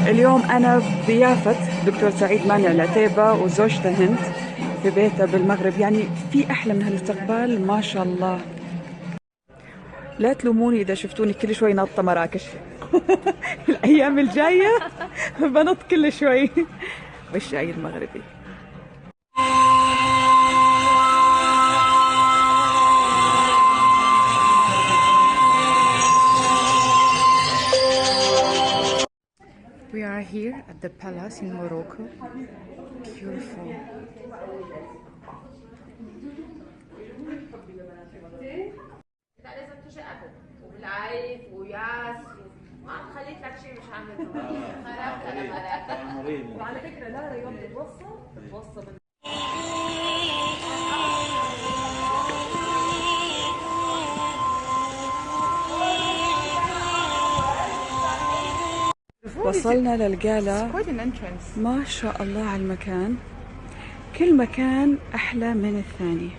اليوم أنا بضيافة دكتور سعيد مانع العتيبة وزوجته هند في بيته بالمغرب. يعني في أحلى من هالاستقبال؟ ما شاء الله. لا تلوموني إذا شفتوني كل شوي ناطة مراكش. الأيام الجاية بنط كل شوي بالشاي المغربي. We are here at the palace in Morocco. Beautiful. لازم تشققه وبالعريف وياس ما خليت لك شيء مش عامل خربت. وعلى فكره لا يوم تتوصى وصلنا للقالة. ما شاء الله على المكان، كل مكان أحلى من الثاني.